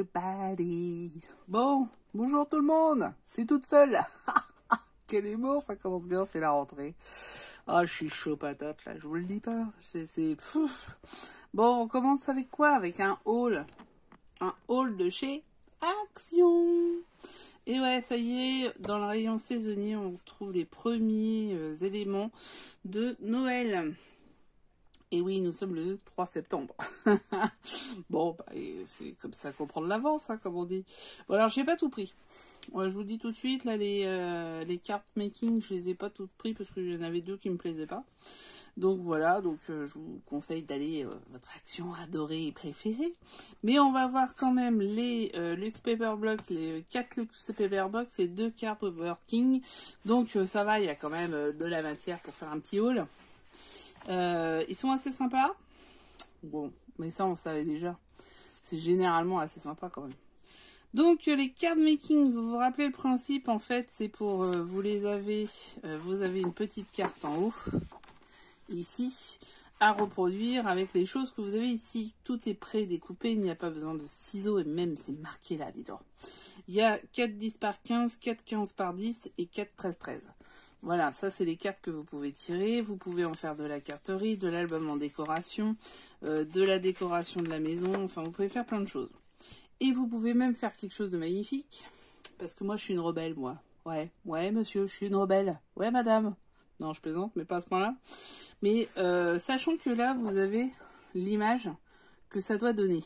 everybody. Bon, bonjour tout le monde. C'est toute seule. Quel humour, ça commence bien, c'est la rentrée. Ah, je suis chaud patate là, je vous le dis pas. Bon, on commence avec quoi? Avec un haul. Un haul de chez Action. Et ouais, ça y est, dans le rayon saisonnier, on trouve les premiers éléments de Noël. Et oui, nous sommes le 3 septembre. Bon, bah, c'est comme ça qu'on prend de l'avance, hein, comme on dit. Bon, alors, j'ai pas tout pris. Ouais, je vous dis tout de suite, là, les cartes making, je les ai pas toutes pris parce qu'il y en avait deux qui me plaisaient pas. Donc voilà, donc je vous conseille d'aller votre Action adorée et préférée. Mais on va voir quand même les Luxe Paper Block, les 4 Luxe Paper Box et 2 cartes Working. Donc ça va, il y a quand même de la matière pour faire un petit haul. Ils sont assez sympas. Bon, mais ça on savait déjà. C'est généralement assez sympa quand même. Donc les card making, vous vous rappelez le principe en fait, c'est pour vous avez une petite carte en haut, ici, à reproduire avec les choses que vous avez ici. Tout est pré-découpé, il n'y a pas besoin de ciseaux et même c'est marqué là, dis donc. Il y a 4 10 par 15, 4 15 par 10 et 4 13 13. Voilà, ça c'est les cartes que vous pouvez tirer. Vous pouvez en faire de la carterie, de l'album en décoration, de la décoration de la maison. Enfin, vous pouvez faire plein de choses. Et vous pouvez même faire quelque chose de magnifique. Parce que moi, je suis une rebelle, moi. Ouais, monsieur, je suis une rebelle. Ouais, madame. Non, je plaisante, mais pas à ce point-là. Mais sachant que là, vous avez l'image que ça doit donner.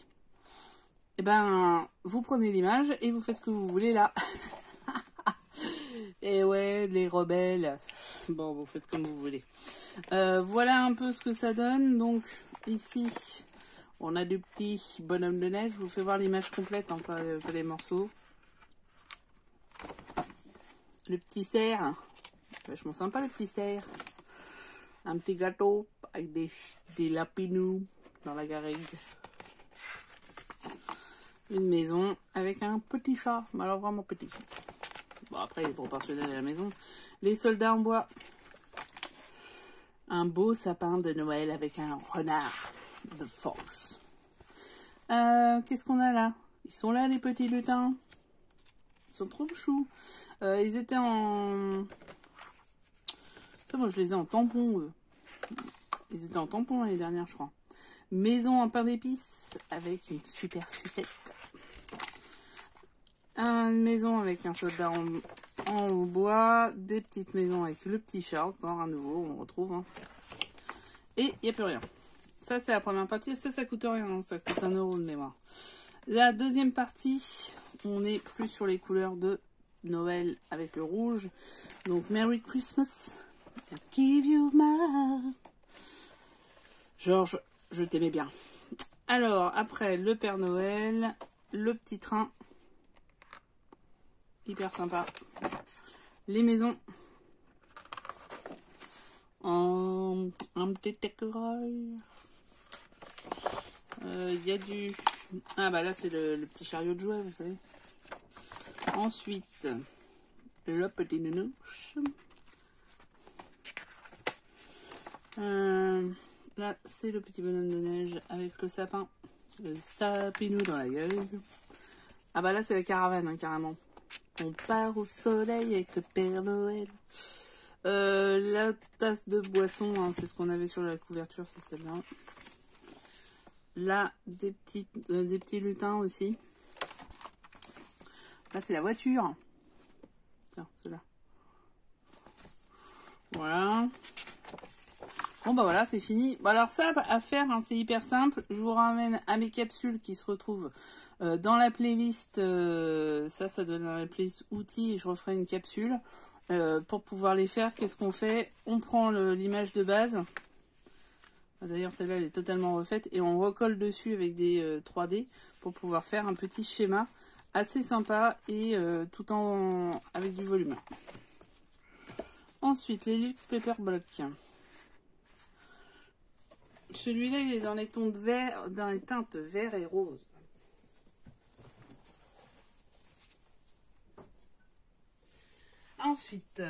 Eh ben, vous prenez l'image et vous faites ce que vous voulez là. Et ouais, les rebelles. Bon, vous faites comme vous voulez. Voilà un peu ce que ça donne. Donc, ici, on a du petit bonhomme de neige. Je vous fais voir l'image complète, hein, pas les morceaux. Le petit cerf. Vachement sympa, le petit cerf. Un petit gâteau avec des lapinous dans la garrigue. Une maison avec un petit chat. Mais alors, vraiment petit. Bon, après, il est proportionnel à la maison. Les soldats en bois. Un beau sapin de Noël avec un renard. The Fox. Qu'est-ce qu'on a là? Ils sont là, les petits lutins. Ils sont trop choux. Ils étaient en... Ça, moi, je les ai en tampon, eux. Ils étaient en tampon l'année dernière, je crois. Maison en pain d'épices avec une super sucette. Une maison avec un soldat en bois, des petites maisons avec le petit chat, encore un nouveau, on retrouve. Hein. Et il n'y a plus rien. Ça, c'est la première partie. Ça coûte rien, hein. Ça coûte 1 € de mémoire. La deuxième partie, on est plus sur les couleurs de Noël avec le rouge. Donc, Merry Christmas. I give you my... Georges, je t'aimais bien. Alors, après, le Père Noël, le petit train. Hyper sympa. Les maisons. Un petit écureuil. Il y a du... Ah bah là c'est le petit chariot de jouet, vous savez. Ensuite, le petit nounouche. Là c'est le petit bonhomme de neige avec le sapin. Le sapinou dans la gueule. Ah bah là c'est la caravane, hein, carrément. On part au soleil avec le Père Noël. La tasse de boisson, hein, c'est ce qu'on avait sur la couverture, ça c'est bien. Là, des petits lutins aussi. Là, c'est la voiture. Tiens, c'est là. Voilà. Bon, bah voilà, c'est fini. Bon, alors ça, à faire, hein, c'est hyper simple. Je vous ramène à mes capsules qui se retrouvent dans la playlist. Ça donne dans la playlist outils et je referai une capsule. Pour pouvoir les faire, qu'est-ce qu'on fait? On prend l'image de base. D'ailleurs, celle-là, elle est totalement refaite. Et on recolle dessus avec des 3D pour pouvoir faire un petit schéma assez sympa et tout en avec du volume. Ensuite, les Luxe Paper Block. Celui-là, il est dans les tons de vert, dans les teintes vert et rose. Ensuite,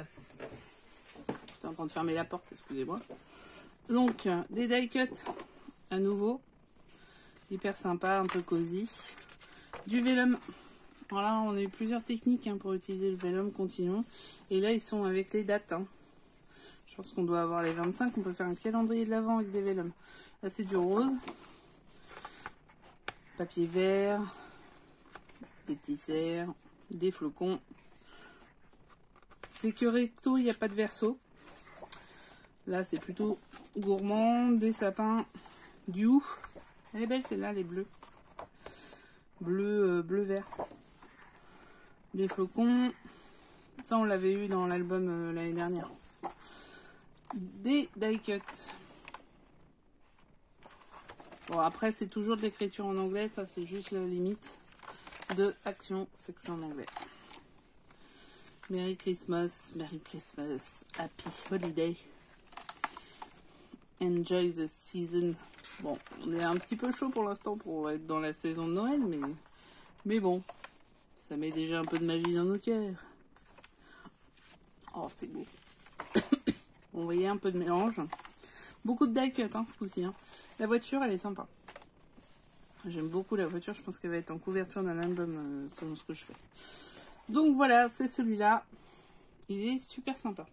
j'étais en train de fermer la porte, excusez-moi. Donc, des die cuts à nouveau. Hyper sympa, un peu cosy. Du vélum. Voilà, on a eu plusieurs techniques hein, pour utiliser le vélum, continuons. Et là, ils sont avec les dates. Hein. Je pense qu'on doit avoir les 25. On peut faire un calendrier de l'Avent avec des vélums. Là, c'est du rose. Papier vert. Des petits cerfs. Des flocons. C'est que recto, il n'y a pas de verso. Là, c'est plutôt gourmand. Des sapins. Du hou. Elle est belle celle-là, les bleus. Bleu-vert. Des flocons. Ça, on l'avait eu dans l'album l'année dernière. Des die cut. Bon, après, c'est toujours de l'écriture en anglais. Ça, c'est juste la limite de Action. C'est que c'est en anglais. Merry Christmas, Happy Holiday. Enjoy the season. Bon, on est un petit peu chaud pour l'instant pour être dans la saison de Noël, mais bon, ça met déjà un peu de magie dans nos cœurs. Oh, c'est beau. Vous voyez, un peu de mélange. Beaucoup de die cut hein, ce coup-ci. Hein. La voiture, elle est sympa. J'aime beaucoup la voiture. Je pense qu'elle va être en couverture d'un album selon ce que je fais. Donc voilà, c'est celui-là. Il est super sympa.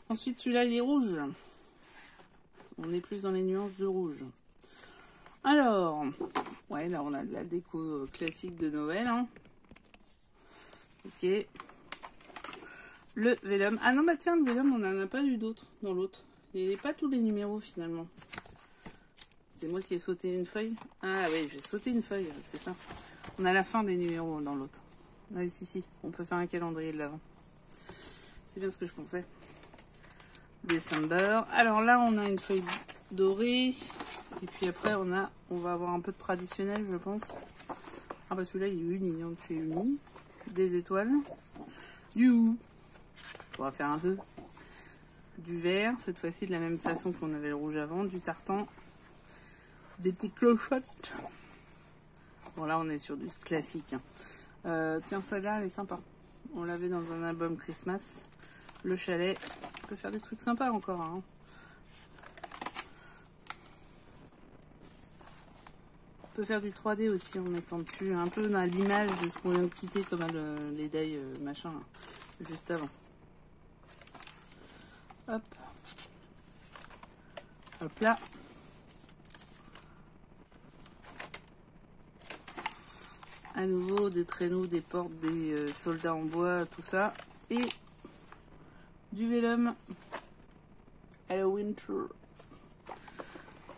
Ensuite, celui-là, il est rouge. On est plus dans les nuances de rouge. Alors, ouais, là, on a de la déco classique de Noël. Hein. Ok. Le vélum. Ah non, bah tiens, le vélum, on n'en a pas eu d'autres dans l'autre. Il n'y avait pas tous les numéros, finalement. C'est moi qui ai sauté une feuille. Ah oui, j'ai sauté une feuille, c'est ça. On a la fin des numéros dans l'autre. Ah, ici, on peut faire un calendrier de l'avant. C'est bien ce que je pensais. December. Alors là, on a une feuille dorée. Et puis après, on va avoir un peu de traditionnel, je pense. Ah bah celui-là, il est uni, donc c'est uni. Des étoiles. You. On va faire un peu. Du vert, cette fois-ci de la même façon qu'on avait le rouge avant. Du tartan. Des petites clochettes. Bon là, on est sur du classique. Tiens, celle-là, elle est sympa. On l'avait dans un album Christmas. Le chalet. On peut faire des trucs sympas encore. Hein. On peut faire du 3D aussi en mettant dessus. Un peu dans l'image de ce qu'on vient de quitter comme les die machin là, juste avant. Hop. Hop là. À nouveau des traîneaux, des portes, des soldats en bois, tout ça. Et du vélum. Hello Winter.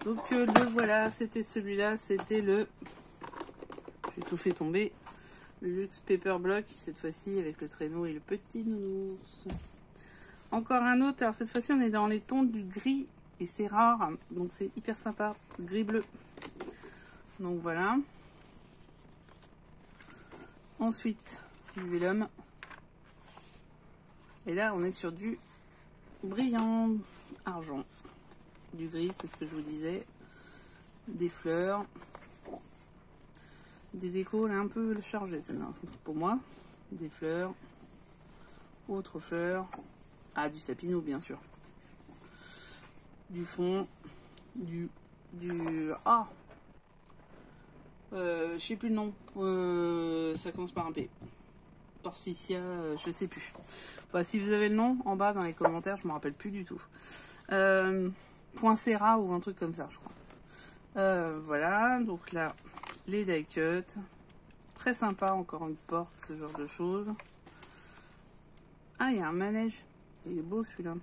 Donc le voilà, c'était celui-là, c'était le... J'ai tout fait tomber. Le Luxe Paper Block, cette fois-ci avec le traîneau et le petit nounours. Encore un autre, alors cette fois-ci on est dans les tons du gris et c'est rare, donc c'est hyper sympa. Gris-bleu. Donc voilà. Ensuite, du vélum. Et là, on est sur du brillant argent. Du gris, c'est ce que je vous disais. Des fleurs. Des décos, là, un peu chargées, celle-là, pour moi. Des fleurs. Autres fleurs. Ah, du sapino, bien sûr. Du fond. Ah, je sais plus le nom. Ça commence par un P. Torsicia, je sais plus. Enfin, si vous avez le nom en bas dans les commentaires, je me rappelle plus du tout. Point Serra ou un truc comme ça, je crois. Voilà, donc là, les die cut. Très sympa, encore une porte, ce genre de choses. Ah, il y a un manège. Il est beau celui-là.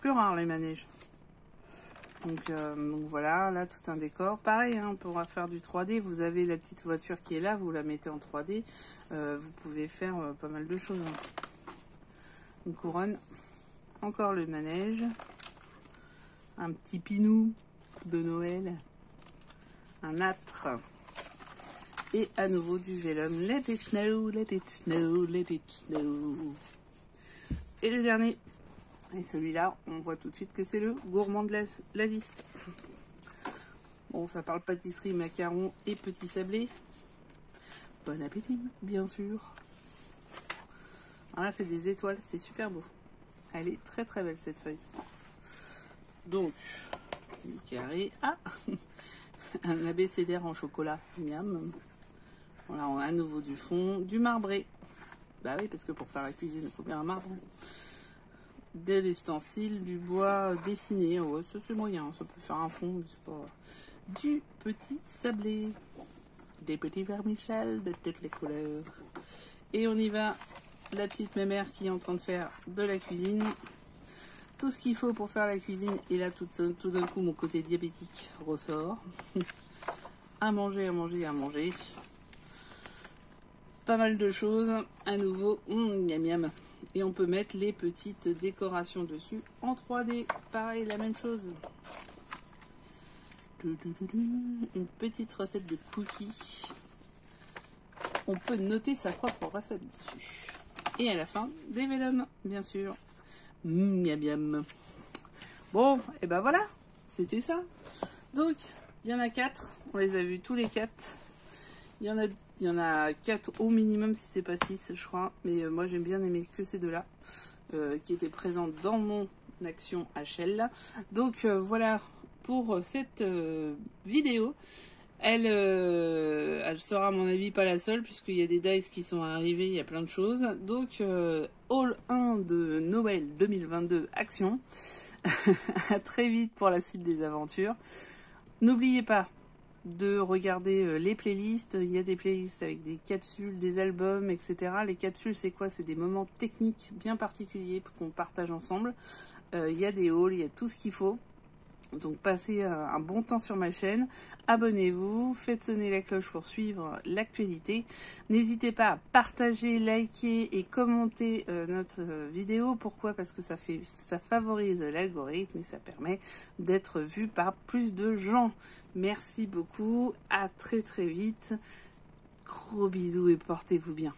Plus rare les manèges. Donc voilà, là tout un décor. Pareil, hein, on pourra faire du 3D. Vous avez la petite voiture qui est là, vous la mettez en 3D. Vous pouvez faire pas mal de choses. Hein. Une couronne. Encore le manège. Un petit pinou de Noël. Un âtre. Et à nouveau du vélum. Let it snow, let it snow, let it snow. Et le dernier. Et celui-là, on voit tout de suite que c'est le gourmand de la liste. Bon, ça parle pâtisserie, macarons et petits sablés. Bon appétit, bien sûr. Alors là, c'est des étoiles, c'est super beau. Elle est très très belle cette feuille. Donc, du carré. Ah, un abécédaire en chocolat. Miam. Voilà, on a à nouveau du fond, du marbré. Bah oui, parce que pour faire la cuisine, il faut bien un marbre. De l'ustensile, du bois dessiné. Ouais, ça c'est moyen, ça peut faire un fond, mais c'est pas... Du petit sablé. Des petits vermicelles de toutes les couleurs. Et on y va. La petite mémère qui est en train de faire de la cuisine. Tout ce qu'il faut pour faire la cuisine. Et là, tout d'un coup, mon côté diabétique ressort. À manger, à manger, à manger. Pas mal de choses. À nouveau, miam miam. Et on peut mettre les petites décorations dessus en 3D. Pareil, la même chose. Une petite recette de cookies. On peut noter sa propre recette dessus. Et à la fin, des vélums, bien sûr. Miam miam. Bon, et ben voilà, c'était ça. Donc, il y en a 4. On les a vus tous les 4. Il y en a 4 au minimum, si c'est pas 6, je crois. Mais moi, j'aime bien aimer que ces deux-là, qui étaient présents dans mon action HL. Donc, voilà pour cette vidéo. Elle sera à mon avis pas la seule, puisqu'il y a des dice qui sont arrivés, il y a plein de choses. Donc, Haul 1 de Noël 2022 Action. À très vite pour la suite des aventures. N'oubliez pas de regarder les playlists. Il y a des playlists avec des capsules, des albums, etc. Les capsules, c'est quoi? C'est des moments techniques bien particuliers qu'on partage ensemble. Il y a des hauls, il y a tout ce qu'il faut. Donc passez un bon temps sur ma chaîne, abonnez-vous, faites sonner la cloche pour suivre l'actualité. N'hésitez pas à partager, liker et commenter notre vidéo. Pourquoi? Parce que ça favorise l'algorithme et ça permet d'être vu par plus de gens. Merci beaucoup, à très très vite. Gros bisous et portez-vous bien.